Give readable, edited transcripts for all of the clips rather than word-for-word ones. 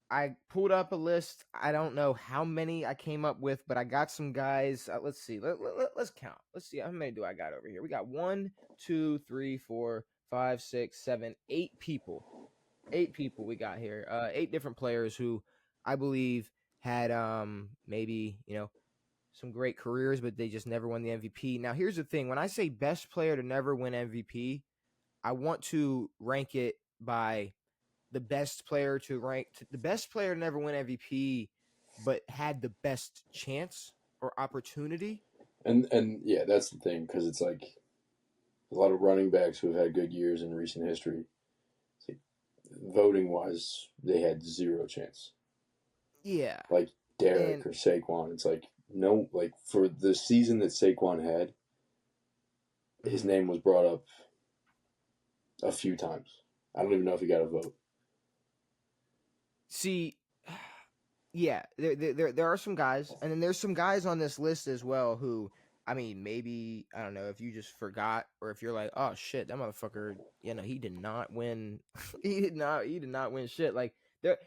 I pulled up a list. I don't know how many I came up with, but I got some guys. Let's see. Let's count. Let's see how many do I got over here. We got 8 people. 8 people we got here. 8 different players who I believe had maybe some great careers, but they just never won the MVP. Now here's the thing: when I say best player to never win MVP, I want to rank it by the best player the best player to never win MVP, but had the best chance or opportunity. And yeah, that's the thing because it's like a lot of running backs who have had good years in recent history. Like, voting wise, they had zero chance. Yeah, Like Derek and or Saquon, it's like no, like for the season that Saquon had, his mhm. name was brought up a few times. I don't even know if he got a vote. See, yeah, there are some guys, and then there's some guys on this list as well who, I mean, maybe I don't know if you just forgot or if you're like, oh shit, that motherfucker, he did not win, he did not win shit. Like there,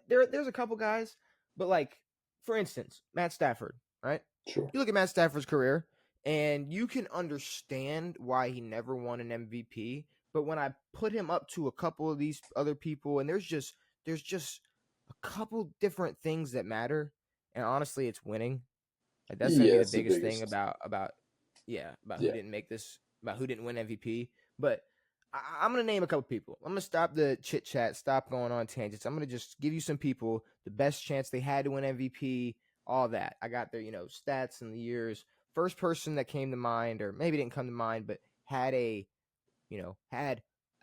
there's a couple guys, but like for instance, Matt Stafford, right? Sure. You look at Matt Stafford's career, and you can understand why he never won an MVP. But when I put him up to a couple of these other people, and there's just a couple different things that matter, and honestly, it's winning. Like that's gonna be Yeah, the it's the biggest thing biggest. about yeah, about who Yeah. didn't make this, about who didn't win MVP. But I'm gonna name a couple people. I'm gonna stop the chit chat, stop going on tangents. I'm gonna just give you some people, the best chance they had to win MVP, all that. I got their stats and the years. First person that came to mind, or maybe didn't come to mind, but had a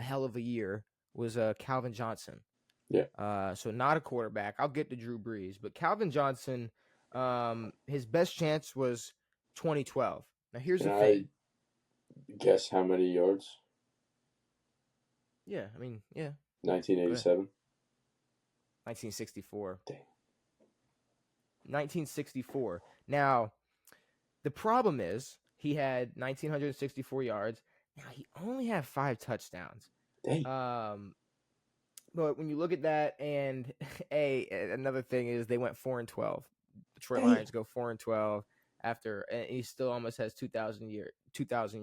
hell of a year was Calvin Johnson. Yeah. So not a quarterback. I'll get to Drew Brees, but Calvin Johnson, his best chance was 2012. Now here's Can the I thing. guess how many yards? Yeah, I mean, yeah, go ahead. 1987. 1964. Dang. 1964. Now the problem is he had 1964 yards. Now he only had 5 touchdowns. Dang. Um, but when you look at that, and another thing is they went 4-12. Detroit Dang. Lions go 4-12 after, and he still almost has 2,000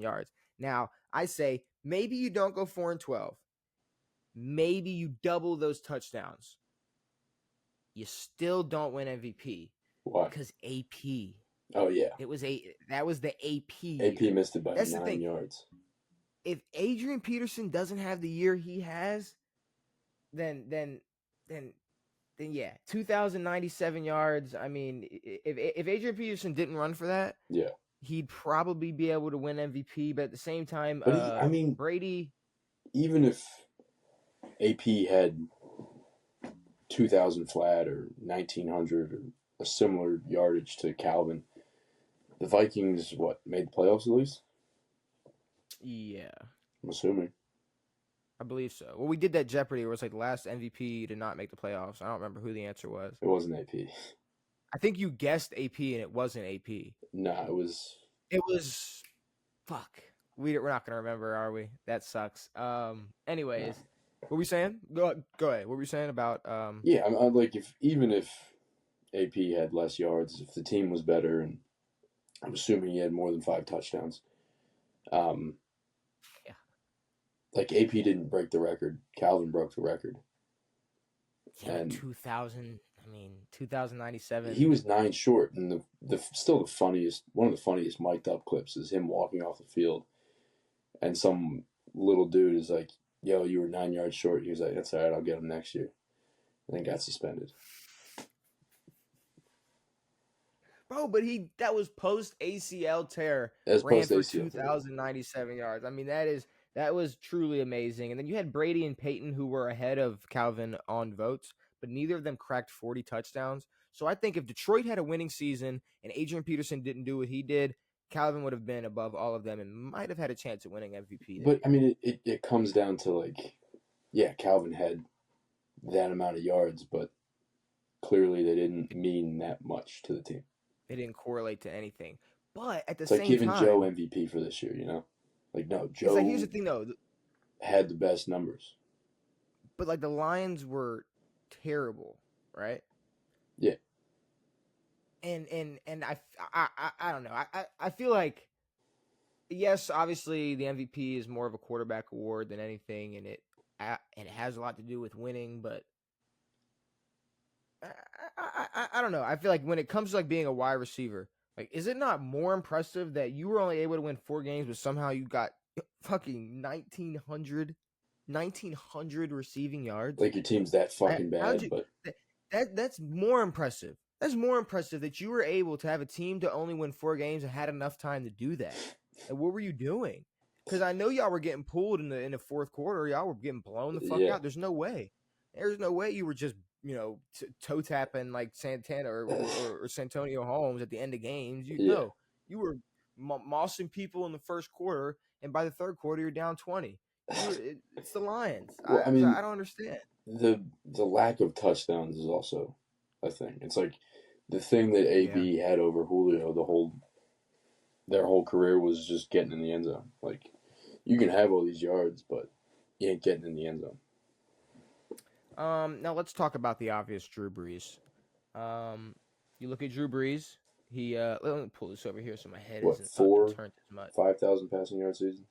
yards. Now I say maybe you don't go 4-12. Maybe you double those touchdowns. You still don't win MVP Why? because AP. Oh yeah. That was the AP AP year. missed it by That's the 9 thing. yards. If Adrian Peterson doesn't have the year he has, then yeah, 2,097 yards. I mean, if Adrian Peterson didn't run for that, Yeah. he'd probably be able to win MVP. But at the same time, But I mean, Brady, even if AP had 2,000 flat or 1,900 or a similar yardage to Calvin, the Vikings what made the playoffs at least? yeah, I'm assuming I believe so. Well, we did that Jeopardy where it's like the last MVP to not make the playoffs. I don't remember who the answer was. it wasn't AP. I think you guessed AP and it wasn't AP. Nah, it was. It was fuck. We're not gonna remember, are we? That sucks. Nah. Anyways, what were we saying? Go ahead. What were we saying about Yeah, I'm like if even if AP had less yards, if the team was better, and I'm assuming he had more than 5 touchdowns. Um, Yeah. like AP didn't break the record. Calvin broke the record, Yeah, but and 2000. I mean, 2097. he was 9 short. And the still the funniest one of the funniest mic'd up clips is him walking off the field, and some little dude is like, "Yo, you were 9 yards short." He was like, "That's all right. I'll get him next year," and then got suspended. Bro, but that was post ACL tear, As ran post for ACL. 2,097 yards. I mean, that was truly amazing. And then you had Brady and Peyton who were ahead of Calvin on votes, but neither of them cracked 40 touchdowns. So I think if Detroit had a winning season and Adrian Peterson didn't do what he did, Calvin would have been above all of them and might have had a chance at winning MVP that But I year. mean, it comes down to like, yeah, Calvin had that amount of yards, but clearly they didn't mean that much to the team. They didn't correlate to anything. But at the It's like same giving Joe time, MVP for this year, you know? Like, no, it's like here's Joe the thing though, had the best numbers. but like the Lions were terrible. right? Yeah. And I don't know. I feel like yes, obviously the MVP is more of a quarterback award than anything, and it has a lot to do with winning. But I don't know. I feel like when it comes to like being a wide receiver, like is it not more impressive that you were only able to win 4 games, but somehow you got fucking 1900 receiving yards? Like your team's that fucking How'd bad, you but that's more impressive. That's more impressive that you were able to have a team to only win 4 games and had enough time to do that. And what were you doing? Because I know y'all were getting pulled in the fourth quarter. Y'all were getting blown the fuck yeah, out. There's no way. There's no way you were just toe tapping like Santana or Santonio Holmes at the end of games. You yeah. no, you were mossing people in the first quarter, and by the third quarter you're down 20. It's the Lions. Well, I I mean, don't understand. the lack of touchdowns is also a thing. It's like the thing that Yeah. AB had over Julio their whole career was just getting in the end zone. Like you can have all these yards, but you ain't getting in the end zone. Now let's talk about the obvious Drew Brees. You look at Drew Brees. Let me pull this over here so my head What isn't up and 4, turned as much. 5,000 passing yard seasons?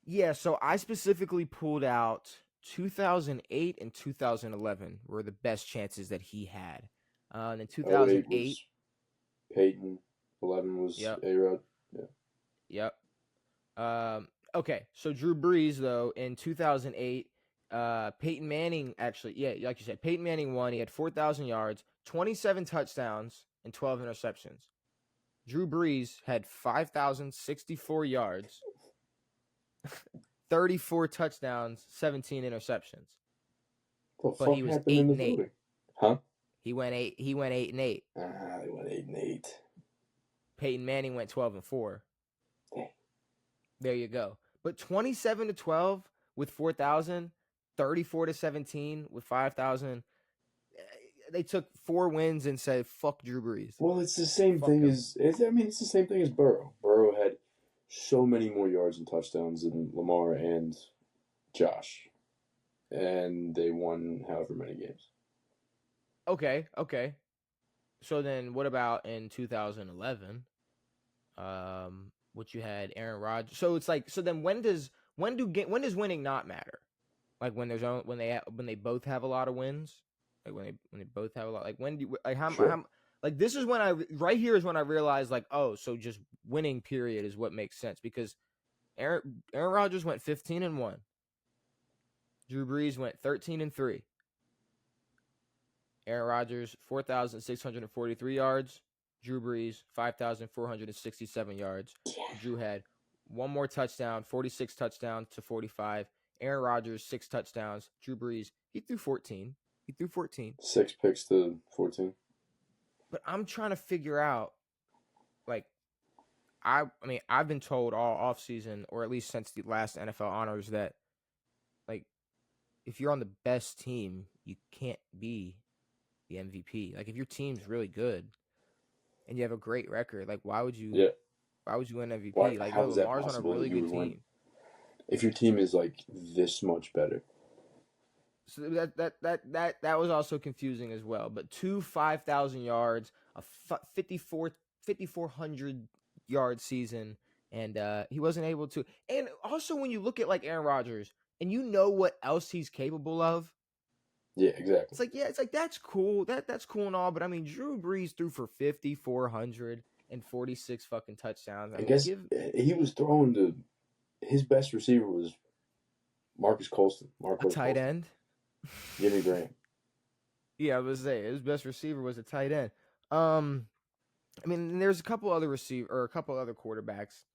Yeah, so I specifically pulled out 2008 and 2011 were the best chances that he had. And in 08 2008, was Peyton. 11 was yep, A-Rod. Yeah. yep. Okay, so Drew Brees though in 2008, Peyton Manning actually, yeah, like you said, Peyton Manning won. He had 4,000 yards, 27 touchdowns, and 12 interceptions. Drew Brees had 5,064 yards, 34 touchdowns, 17 interceptions. What the But he fuck was happened in eight the and eight. voting? Huh? He went 8-8. They went 8-8. Peyton Manning went 12-4. Dang. There you go. But 27-12 with 4,000, 34-17 with 5,000. They took 4 wins and said, "Fuck Drew Brees." Well, it's the same Fuck thing him. as it's the same thing as Burrow. Burrow had so many more yards and touchdowns than Lamar and Josh, and they won however many games. Okay. So then, what about in 2011? What you had Aaron Rodgers. So it's like, so then when does winning not matter? Like when they both have a lot of wins, like when they both have a lot. Like when do you, like Sure. how like this is when I right here is when I realized like, oh, so just winning period is what makes sense because Aaron Rodgers went 15-1. Drew Brees went 13-3. Aaron Rodgers 4,643 yards. Drew Brees 5,467 yards. Drew had one more touchdown, 46 touchdowns to 45. Aaron Rodgers 6 touchdowns. Drew Brees he threw 14. 6 picks to 14. But I'm trying to figure out like I mean I've been told all offseason or at least since the last NFL honors that like if you're on the best team, you can't be the MVP. Like if your team's really good and you have a great record, like why would Yeah. you win Why? MVP? Like How no, is that Lamar's on a possible that really you good would win team. if your team is like this much better? So that was also confusing as well. But 5,000 yards, a 5,400 yard season, and he wasn't able to. And also when you look at like Aaron Rodgers and you know what else he's capable of, Yeah, exactly. it's like it's like that's cool. That's cool and all, but I mean Drew Brees threw for 5,446 fucking touchdowns. I I mean, guess he was throwing to his best receiver was Marcus Colston. a Marcus tight Colston. end. Jimmy Graham. Yeah, I was say his best receiver was a tight end. I mean, there's a couple other quarterbacks.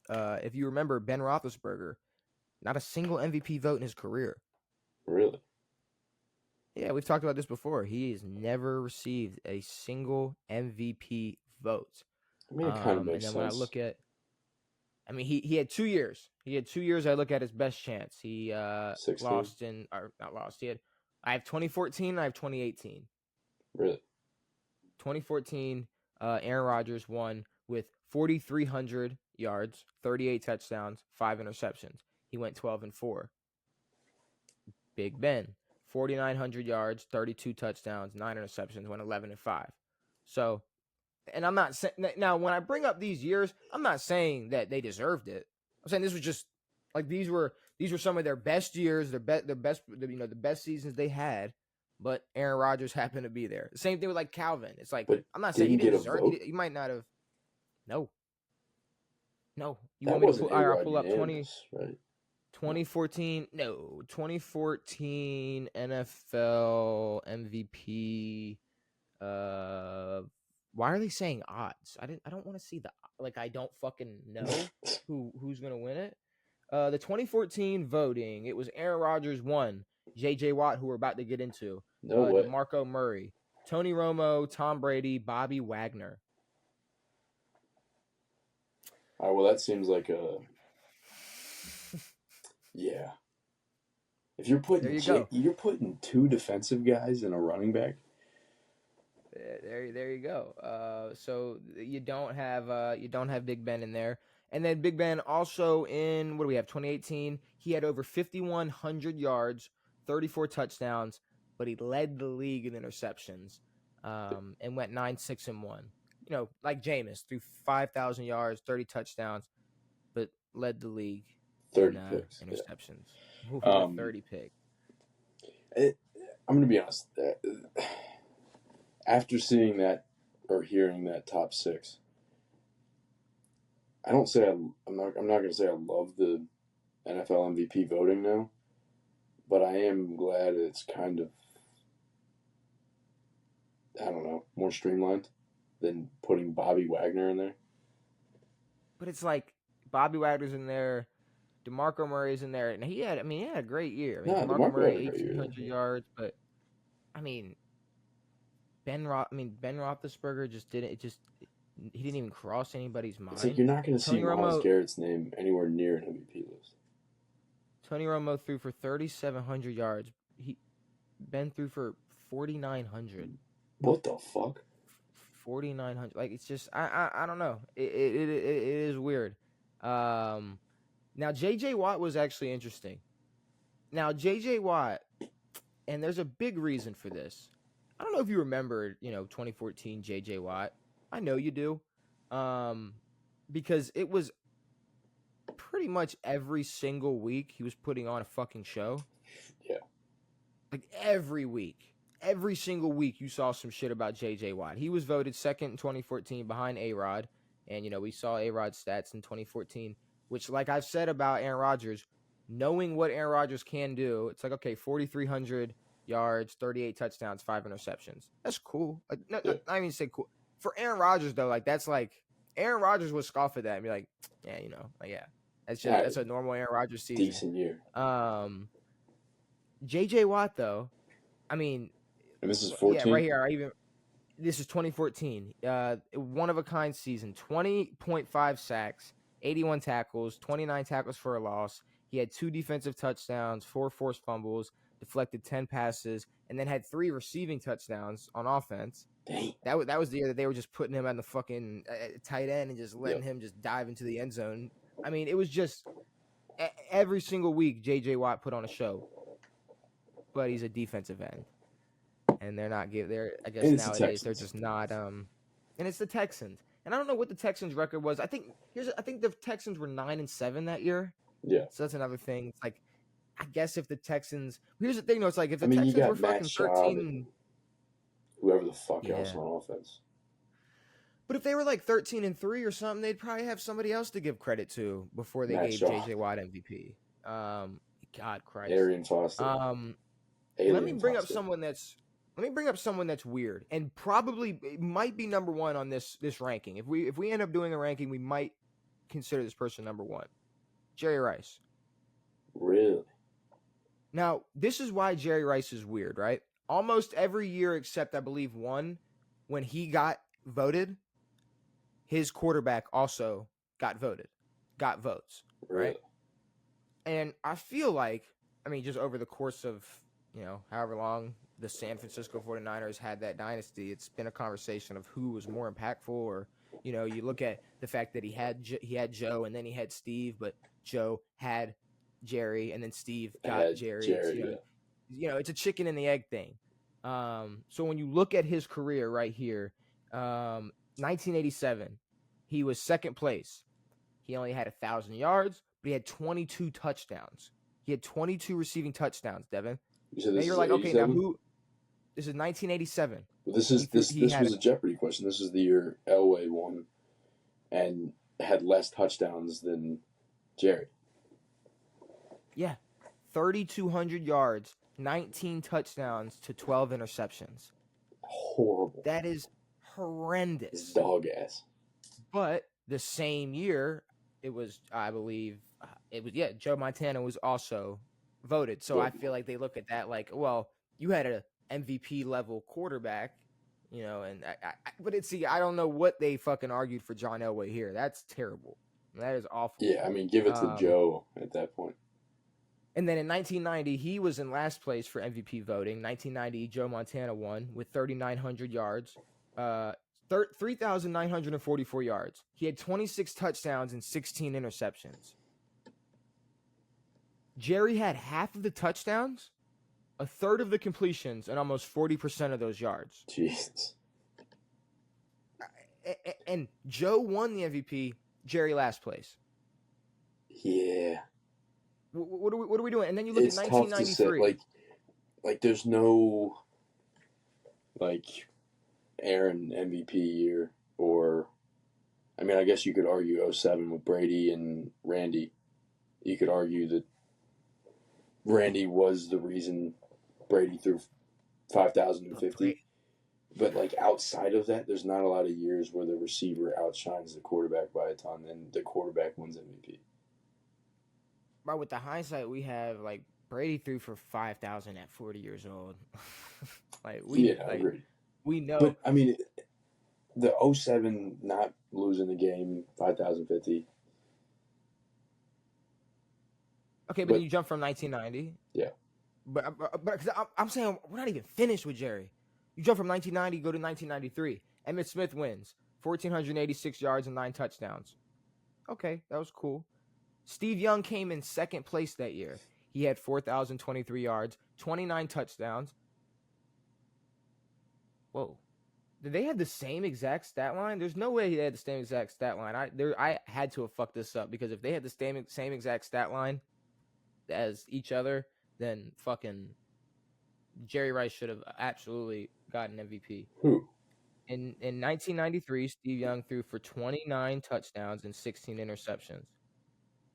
If you remember Ben Roethlisberger, not a single MVP vote in his career. Really? Yeah, we've talked about this before. He has never received a single MVP vote. I mean, it kind of And makes then when I sense. look at, I mean, he had 2 years. He had 2 years. I look at his best chance. He 16. or not lost. I have 2014. I have 2018. Really? 2014, Aaron Rodgers won with 4,300 yards, 38 touchdowns, 5 interceptions. He went 12-4. Big Ben, 4,900 yards, 32 touchdowns, 9 interceptions, went 11-5. So, and I'm not saying now when I bring up these years, I'm not saying that they deserved it. I'm saying this was just like these were some of their best years, the best seasons they had. But Aaron Rodgers happened to be there. The same thing with like Calvin. It's like But I'm not saying he didn't didn't get a deserve. vote. He might not have. No, no. You That want me to wasn't pull? All right, I'll A-Rod pull up unanimous, right? 2014. No, 2014 NFL MVP. Why are they saying odds? I don't want to see the like. I don't fucking know who's gonna win it. The 2014 voting, it was Aaron Rodgers 1, J.J. Watt, who we're about to get into, No way. DeMarco Murray, Tony Romo, Tom Brady, Bobby Wagner. All right, well, that seems like a yeah. If you're putting There you go. you're putting 2 defensive guys and a running back. There you go. So you don't have Big Ben in there, and then Big Ben also in what do we have? 2018, he had over 5,100 yards, 34 touchdowns, but he led the league in interceptions, and went 9-6-1. You know, like Jameis, threw 5,000 yards, 30 touchdowns, but led the league 30 in picks. interceptions. Yeah. Ooh, 30 picks. I'm going to be honest. After seeing that or hearing that top 6, I don't say I'm not going to say I love the NFL MVP voting now, but I am glad it's kind of, I don't know, more streamlined than putting Bobby Wagner in there. But it's like Bobby Wagner's in there, DeMarco Murray's in there, and he had a great year. I mean, DeMarco Murray 1,800 yards, but I mean, Ben Roethlisberger he didn't even cross anybody's mind. It's like you're not going to see Myles Garrett's name anywhere near an MVP list. Tony Romo threw for 3,700 yards. Ben threw for 4,900. What the fuck? 4,900. Like it's just I don't know. It is weird. Now J.J. Watt was actually interesting. Now J.J. Watt, and there's a big reason for this. I don't know if you remember, 2014 J.J. Watt. I know you do, because it was pretty much every single week he was putting on a fucking show. Yeah. Like every week. Every single week you saw some shit about J.J. Watt. He was voted second in 2014 behind A-Rod. And, we saw A-Rod's stats in 2014, which, like I've said about Aaron Rodgers, knowing what Aaron Rodgers can do, it's like, okay, 4,300 yards, 38 touchdowns, 5 interceptions. That's cool. Like, I mean, say cool. For Aaron Rodgers, though, like, that's like, Aaron Rodgers would scoff at that and be like, yeah, yeah. That's a normal Aaron Rodgers season. Decent year. J.J. Watt, though, I mean, and this is 14? Yeah, right here. This is 2014. One-of-a-kind season. 20.5 sacks, 81 tackles, 29 tackles for a loss. He had 2 defensive touchdowns, 4 forced fumbles, deflected 10 passes, and then had 3 receiving touchdowns on offense. Dang. That was the year that they were just putting him on the fucking tight end and just letting him just dive into the end zone. I mean, it was just every single week J.J. Watt put on a show. But he's a defensive end. And they're not I guess nowadays they're just not and it's the Texans. And I don't know what the Texans record was. I think the Texans were 9-7 that year. Yeah. So that's another thing. It's like I guess if the Texans here's the thing though, it's like if the Texans were fucking 13 whoever the fuck else on offense. But if they were like 13-3 or something, they'd probably have somebody else to give credit to before they gave J.J. Watt MVP. God Christ. Arian Foster. Let me bring up someone that's weird and probably might be number 1 on this ranking. If we end up doing a ranking, we might consider this person number 1. Jerry Rice. Really? Now, this is why Jerry Rice is weird, right? Almost every year except I believe one, when he got voted, his quarterback also got votes, right? And I feel like, I mean, just over the course of, however long the San Francisco 49ers had that dynasty, it's been a conversation of who was more impactful, or, you look at the fact that he had Joe and then he had Steve, but Joe had Jerry and then Steve got Jerry. it's a chicken and the egg thing. So when you look at his career right here, 1987, he was second place. He only had 1,000 yards, but he had 22 touchdowns. He had 22 receiving touchdowns, Devin. You said Now this you're is like, okay, now 87? who? This is 1987. But this Had was a Jeopardy question. This is the year Elway won and had less touchdowns than Jerry. Yeah, 3,200 yards, 19 touchdowns to 12 interceptions. Horrible. That is horrendous. It's dog ass. But the same year, it was, I believe, Joe Montana was also voted. So Good. I feel like they look at that like, well, you had a MVP level quarterback, and but I don't know what they fucking argued for John Elway here. That's terrible. That is awful. Yeah, I mean, give it to Joe at that point. And then in 1990, he was in last place for MVP voting. 1990, Joe Montana won with 3,900 yards, 3,944 yards. He had 26 touchdowns and 16 interceptions. Jerry had half of the touchdowns, a third of the completions, and almost 40% of those yards. Jesus. And Joe won the MVP, Jerry last place. Yeah. What are we doing? And then you look it's at 1993. Tough to say. Like there's no Aaron MVP year, or I mean, I guess you could argue 07 with Brady and Randy. You could argue that Randy was the reason Brady threw 5,050. But outside of that, there's not a lot of years where the receiver outshines the quarterback by a ton, and the quarterback wins MVP. But with the hindsight we have, Brady threw for 5,000 at 40 years old. I agree. We know. But I mean, the 07 not losing the game, 5,050. Okay, but then you jump from 1990. Yeah. But I'm saying we're not even finished with Jerry. You jump from 1990, go to 1993. Emmitt Smith wins, 1,486 yards and 9 touchdowns. Okay, that was cool. Steve Young came in second place that year. He had 4,023 yards, 29 touchdowns. Whoa. Did they have the same exact stat line? There's no way they had the same exact stat line. I had to have fucked this up, because if they had the same exact stat line as each other, then fucking Jerry Rice should have absolutely gotten MVP. Who? In 1993, Steve Young threw for 29 touchdowns and 16 interceptions.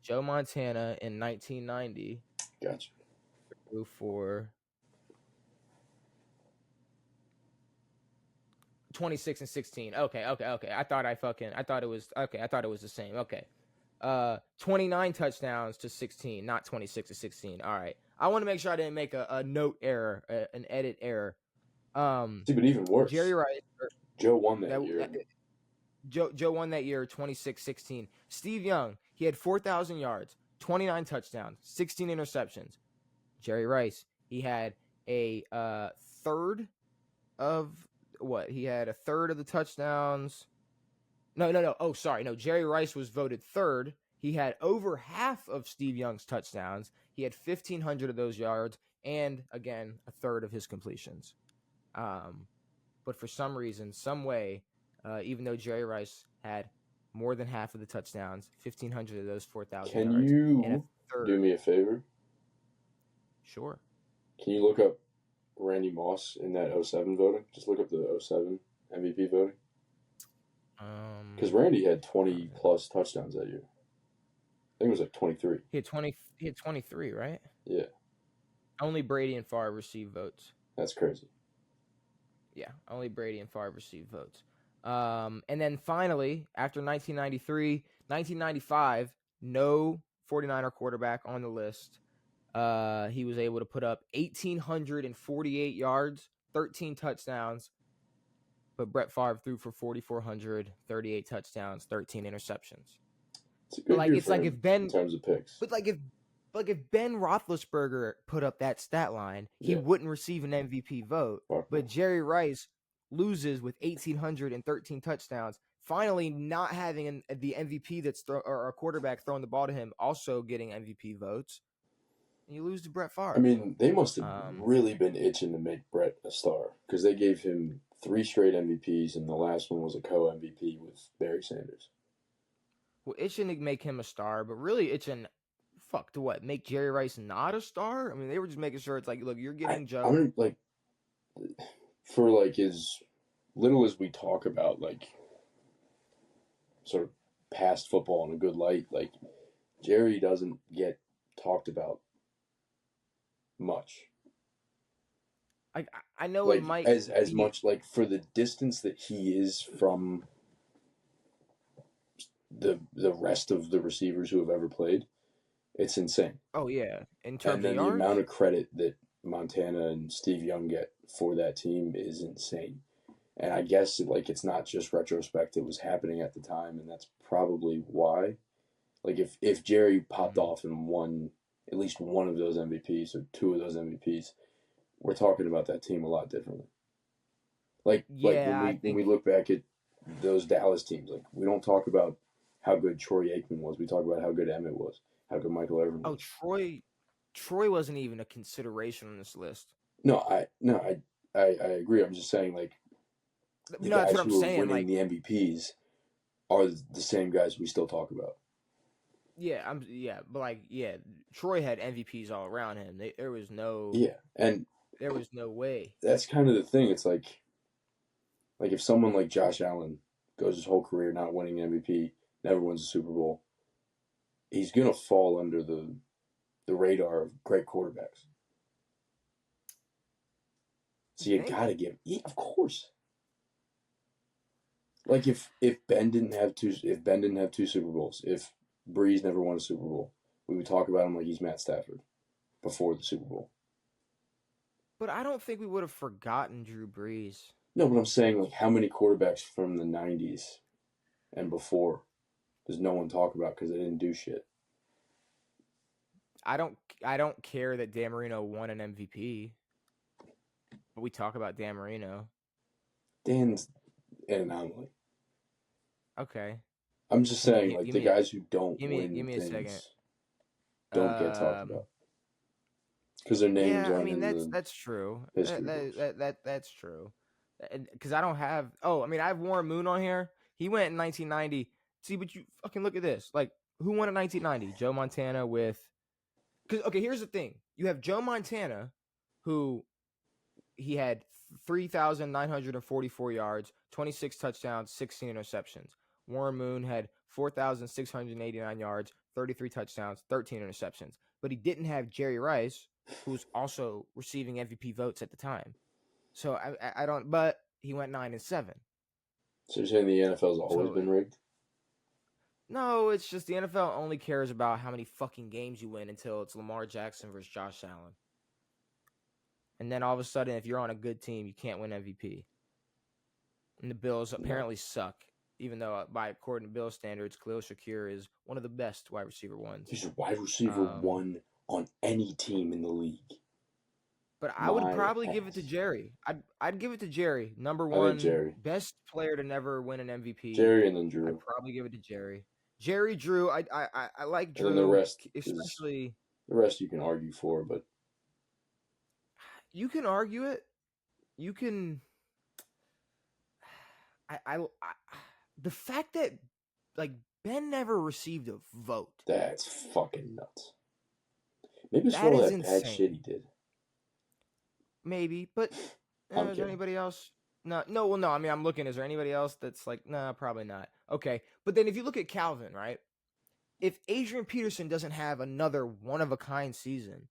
Joe Montana in 1990 gotcha. threw for 26 and 16. Okay. I thought it was the same. Okay. 29 touchdowns to 16, not 26 to 16. All right. I want to make sure I didn't make a note error, an edit error. See, but even worse, Jerry Rice. Joe won that year. Joe won that year, 26-16. Steve Young, he had 4,000 yards, 29 touchdowns, 16 interceptions. Jerry Rice, he had a third of what? He had a third of the touchdowns. No. Oh, sorry. No, Jerry Rice was voted third. He had over half of Steve Young's touchdowns. He had 1,500 of those yards, and again, a third of his completions. But for some reason, some way, even though Jerry Rice had more than half of the touchdowns, 1,500 of those 4,000 yards. Can you do me a favor? Sure. Can you look up Randy Moss in that 07 voting? Just look up the 07 MVP voting. Because Randy had 20 plus touchdowns that year. I think it was 23. He had 23, right? Yeah. Only Brady and Favre received votes. That's crazy. Yeah, only Brady and Favre received votes. And then finally, after 1993, 1995, no 49er quarterback on the list. He was able to put up 1,848 yards, 13 touchdowns. But Brett Favre threw for 4,400, 38 touchdowns, 13 interceptions. It's a good year for him in terms of picks. But if Ben Roethlisberger put up that stat line, he wouldn't receive an MVP vote. But Jerry Rice loses with 1,813 touchdowns, finally not having the MVP or a quarterback throwing the ball to him also getting MVP votes. and you lose to Brett I Favre. mean, they must have Um, really been itching to make Brett a star because they gave him 3 straight MVPs, and the last one was a co MVP with Barry Sanders. well, itching to make him a star, but really itching, fuck, to what? Make Jerry Rice not a star? I mean, they were just making sure it's like, look, you're getting I'm Joe. gonna, like, for like as little as we talk about like sort of past football in a good light, like Jerry doesn't get talked about much. I know it Like might as be. much like for the distance that he is from the rest of the receivers who have ever played, it's insane. Oh yeah, in And terms of then the amount yards. of credit that Montana and Steve Young get for that team is insane. And I guess like it's not just retrospect; it was happening at the time, and that's probably why. Like if Jerry popped Mhm. off and won at least one of those MVPs or two of those MVPs, we're talking about that team a lot differently. Like Yeah, I when we think. look back at those Dallas teams, like we don't talk about how good Troy Aikman was. We talk about how good Emmett was, how good Michael Irvin Oh, was. Troy wasn't even a consideration on this list. No, I agree. I'm just saying like the No, that's guys what I'm who are saying. winning Like, the MVPs are the same guys we still talk about. yeah, but like, yeah, Troy had MVPs all around him. Yeah, and There was no way. that's kind of the thing. It's like if someone like Josh Allen goes his whole career not winning MVP, never wins a Super Bowl, he's gonna fall under the radar of great quarterbacks. You So you think? gotta give, yeah, of course. Like if Ben didn't have 2 Super Bowls, if Breeze never won a Super Bowl, we would talk about him like he's Matt Stafford before the Super Bowl. But I don't think we would have forgotten Drew Brees. No, but I'm saying like how many quarterbacks from the '90s and before does no one talk about because they didn't do shit? I don't care that Dan Marino won an MVP, but we talk about Dan Marino. Dan's an anomaly. Okay. I'm just saying like Give the me guys who don't give win me a second. things don't get talked Um about because their names yeah, I aren't mean in the that's true. history books. That's true. Cuz I don't have oh, I mean I have Warren Moon on here. He went in 1990. See, but you fucking look at this. Like who won in 1990? Joe Montana with cuz okay, here's the thing. You have Joe Montana who he had 3,944 yards, 26 touchdowns, 16 interceptions. Warren Moon had 4,689 yards, 33 touchdowns, 13 interceptions. But he didn't have Jerry Rice, who was also receiving MVP votes at the time. So I don't, but he went 9-7. So you're saying the NFL's always So been rigged? no, it's just the NFL only cares about how many fucking games you win until it's Lamar Jackson versus Josh Allen. And then all of a sudden, if you're on a good team, you can't win MVP. And the Bills No, apparently suck, even though by according to Bill standards, Khalil Shakir is one of the best wide receiver ones. he's a wide receiver Um, one on any team in the league. but I would My probably give it to ass. Jerry. I'd give it to Jerry. Number I think one, Jerry, best player to never win an MVP. Jerry, and then I'd Drew, probably give it to Jerry. Jerry, Drew. I like and then the Drew, rest is especially. the rest you can argue for, but You can argue it. You can. I the fact that like Ben never received a vote. that's fucking nuts. Maybe it's for That all is that bad shit insane. he did. Maybe, but I'm is there kidding. anybody else? No, no. Well, no. I mean, I'm looking. Is there anybody else that's like, nah, probably not. Okay, but then if you look at Calvin, right? If Adrian Peterson doesn't have another one of a kind season,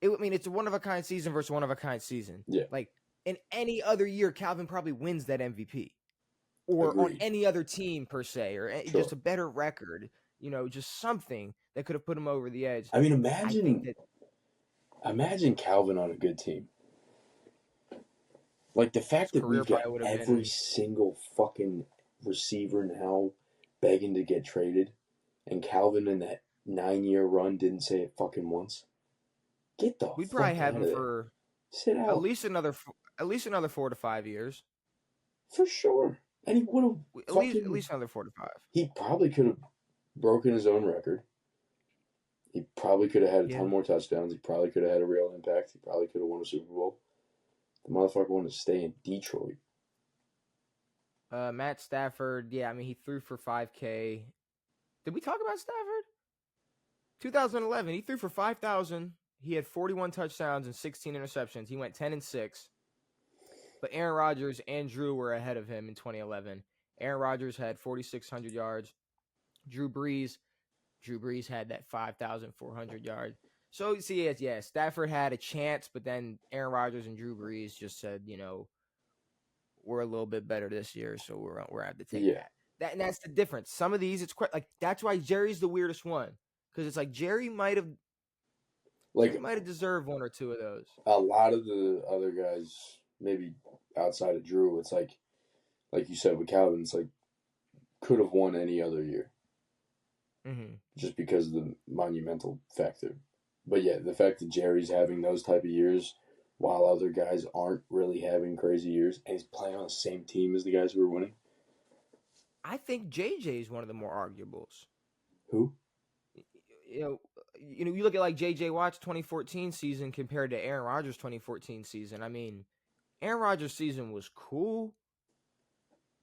I mean, it's a one of a kind season versus one of a kind season. Yeah, Like in any other year, Calvin probably wins that MVP, or on agreed. any other team per se, or just Sure. a better record. Just something that could have put him over the edge. I mean, I think imagine that imagine Calvin on a good team. Like the his fact that career we've got probably would have every been. single fucking receiver now begging to get traded, and Calvin in that 9 year run didn't say it fucking once. Get the We'd probably fuck have out him of there. for Sit at out. least another at least another 4 to 5 years. For sure. And he would have At fucking. least another 4 to 5. He probably could have broken his own record. He probably could have had a Yeah. ton more touchdowns. He probably could have had a real impact. He probably could have won a Super Bowl. The motherfucker wanted to stay in Detroit. Matt Stafford, yeah, I mean, he threw for 5K. Did we talk about Stafford? 2011, he threw for 5,000. He had 41 touchdowns and 16 interceptions. He went 10-6. But Aaron Rodgers and Drew were ahead of him in 2011. Aaron Rodgers had 4,600 yards. Drew Brees had that 5,400 yards. So see, yeah, Stafford had a chance, but then Aaron Rodgers and Drew Brees just said, we're a little bit better this year, so we're have to take Yeah. that. That's the difference. Some of these, it's quite like that's why Jerry's the weirdest one because it's like Jerry might have deserved one or two of those. A lot of the other guys, maybe outside of Drew, it's like you said with Calvin, it's like could have won any other year, just because of the monumental factor. But yeah, the fact that Jerry's having those type of years while other guys aren't really having crazy years, and he's playing on the same team as the guys who are winning. I think JJ is one of the more arguables. Who? You you look at like JJ Watt's 2014 season compared to Aaron Rodgers' 2014 season. I mean, Aaron Rodgers' season was cool.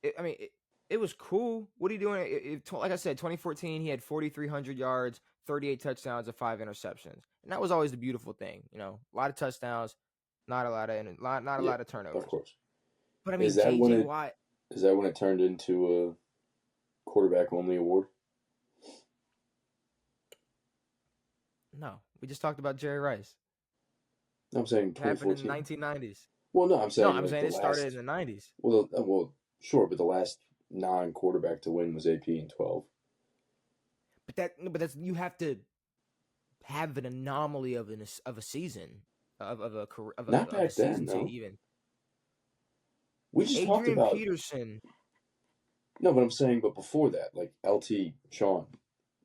It was cool. What are you doing? Like I said, 2014, he had 4,300 yards, 38 touchdowns, and 5 interceptions, and that was always the beautiful thing. A lot of touchdowns, not a lot of turnovers. Of course. But I mean, JJ Watt. Is that when it turned into a quarterback only award? No, we just talked about Jerry Rice. No, I'm saying 2014. Happened in the 1990s. Well, no, I'm saying it started in the 90s. Well, sure, but the last non-quarterback to win was AP in 12. But that's you have to have an anomaly of a season of a season to even. We just talked about Peterson. No, but I'm saying, but before that, like LT, Sean,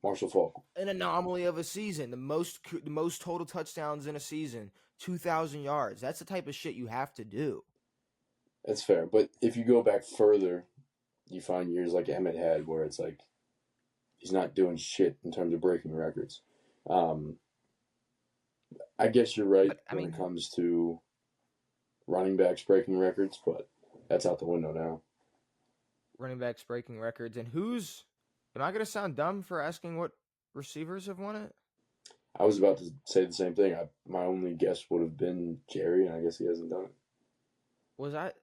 Marshall Falk. An anomaly of a season, the most total touchdowns in a season, 2,000 yards. That's the type of shit you have to do. That's fair, but if you go back further, you find years like Emmett had where it's like he's not doing shit in terms of breaking records. I guess you're right when it comes to running backs breaking records, but that's out the window now. Running backs breaking records, and am I going to sound dumb for asking what receivers have won it? I was about to say the same thing. My only guess would have been Jerry, and I guess he hasn't done it. Was I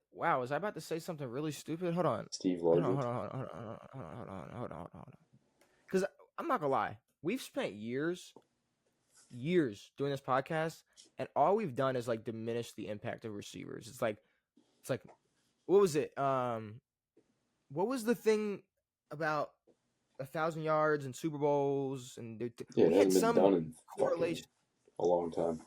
about to say something really stupid? Hold on. Steve Largent. Hold on. Because I'm not going to lie. We've spent years doing this podcast, and all we've done is like diminish the impact of receivers. It's like, what was it? What was the thing about 1,000 yards and Super Bowls? And we had some done in correlation a long time.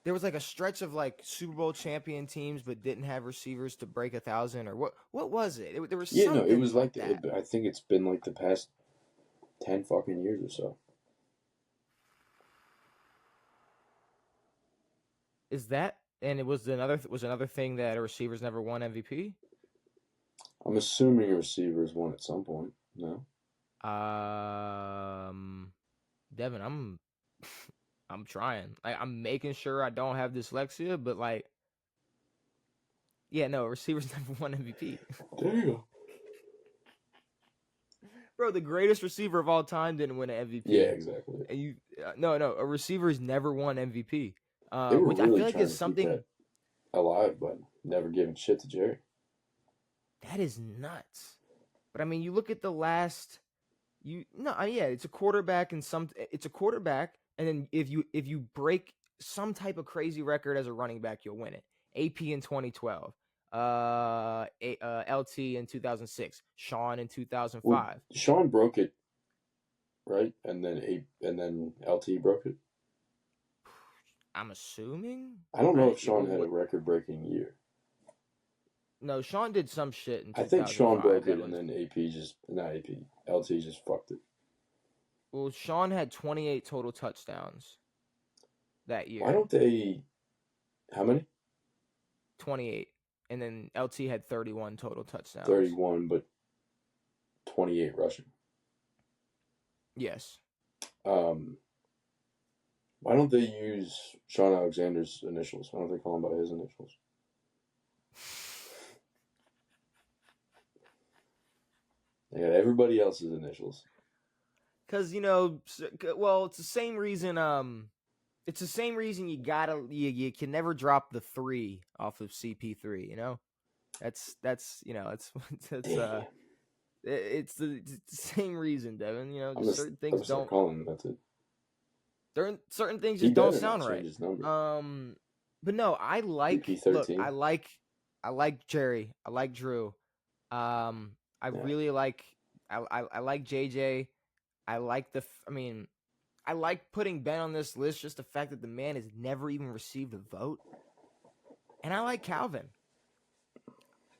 There was like a stretch of like Super Bowl champion teams, but didn't have receivers to break 1,000, or what? What was it? There was something. It was like that. I think it's been like the past 10 fucking years or so. Is that? And it was another thing that a receivers never won MVP. I'm assuming a receivers won at some point. No. Devin, I'm trying. I'm making sure I don't have dyslexia, but receivers never won MVP. Damn. Bro, the greatest receiver of all time didn't win an MVP. Yeah, exactly. And a receiver's never won MVP. Which I feel like is something alive, but never giving shit to Jerry. That is nuts. But I mean, you look at the last. It's a quarterback and it's a quarterback, and then if you break some type of crazy record as a running back, you'll win it. AP in 2012, LT in 2006, Sean in 2005. Well, Sean broke it, right? And then LT broke it. I'm assuming. I don't know if Sean had a record-breaking year. No, Sean did some shit in 2005. I think Sean broke it, and then LT just fucked it. Well, Sean had 28 total touchdowns that year. Why don't they? How many? 28, and then LT had 31 total touchdowns. 31, but 28 rushing. Yes. Why don't they use Sean Alexander's initials? Why don't they call him by his initials? They got everybody else's initials. Because well, it's the same reason. It's the same reason you can never drop the 3 off of CP3. That's it's Damn. it's the same reason, Devin. I'm Just gonna, certain I'm things gonna start don't. calling him that. Certain things He just don't better not sound change right. his number. But no, I like look. CP13. I like Jerry. I like Drew. I Yeah. really like. I like JJ. I like I like putting Ben on this list. Just the fact that the man has never even received a vote, and I like Calvin.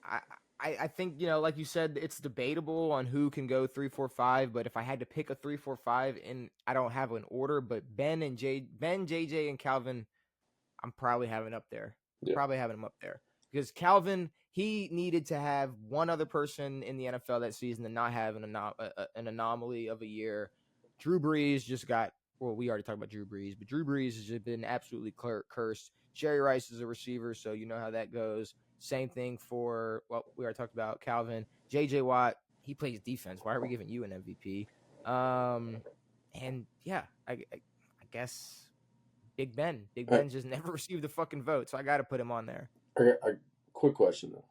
I I think like you said, it's debatable on who can go 3-4-5. But if I had to pick a 3-4-5, and I don't have an order, but Ben, JJ, and Calvin, I'm probably having up there. Yeah. Probably having him up there because Calvin, he needed to have one other person in the NFL that season to not have an anomaly of a year. Drew Brees just got. Well, we already talked about Drew Brees, but Drew Brees has just been absolutely cursed. Jerry Rice is a receiver, so you know how that goes. Same thing for we already talked about Calvin. JJ Watt, he plays defense. Why are we giving you an MVP? And yeah, I guess Big Ben. Big All right. Ben just never received a fucking vote, so I got to put him on there. Quick question though.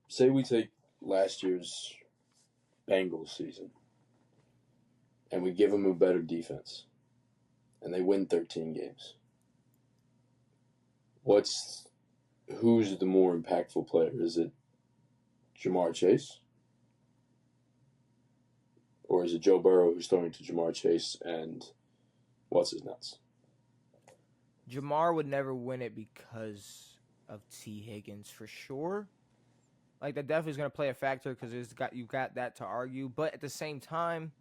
Say we take last year's Bengals season, and we give them a better defense, and they win 13 games. Who's the more impactful player? Is it Jamar Chase? Or is it Joe Burrow who's throwing to Jamar Chase and what's his nuts? Jamar would never win it because of T. Higgins for sure. Like that definitely is going to play a factor because you've got that to argue. But at the same time,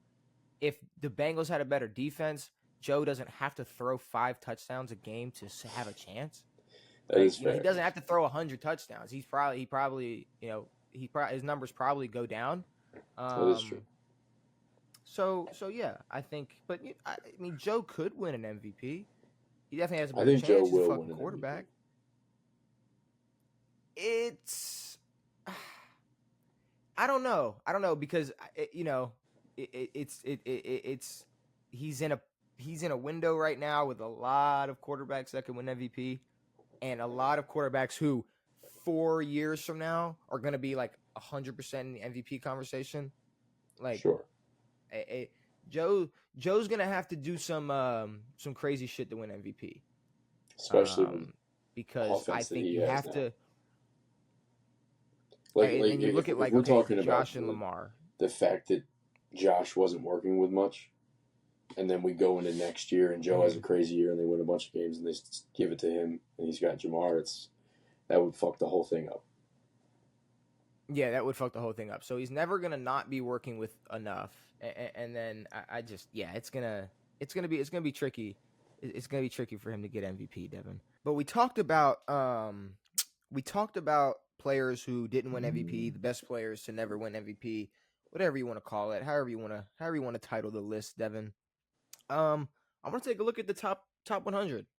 if the Bengals had a better defense, Joe doesn't have to throw 5 touchdowns a game to have a chance. That is fair. He doesn't have to throw 100 touchdowns. His numbers probably go down. That is true. So yeah, I think. But I mean, Joe could win an MVP. He definitely has a I better think chance. Joe He's a will fucking win an quarterback. MVP. I don't know because it's he's in a window right now with a lot of quarterbacks that can win MVP, and a lot of quarterbacks who 4 years from now are going to be like 100% in the MVP conversation. Like, sure. Joe's going to have to do some crazy shit to win MVP, Especially because I think you have now. to. And you look at we're talking Josh about and Lamar. The fact that Josh wasn't working with much, and then we go into next year and Joe has a crazy year and they win a bunch of games and they give it to him and he's got Jamar. That would fuck the whole thing up. Yeah, that would fuck the whole thing up. So he's never gonna not be working with enough, and then it's gonna be tricky. It's gonna be tricky for him to get MVP, Devin. But we talked about players who didn't win MVP, the best players to never win MVP, whatever you want to call it, however you want to title the list, Devin. I'm gonna take a look at the top 100.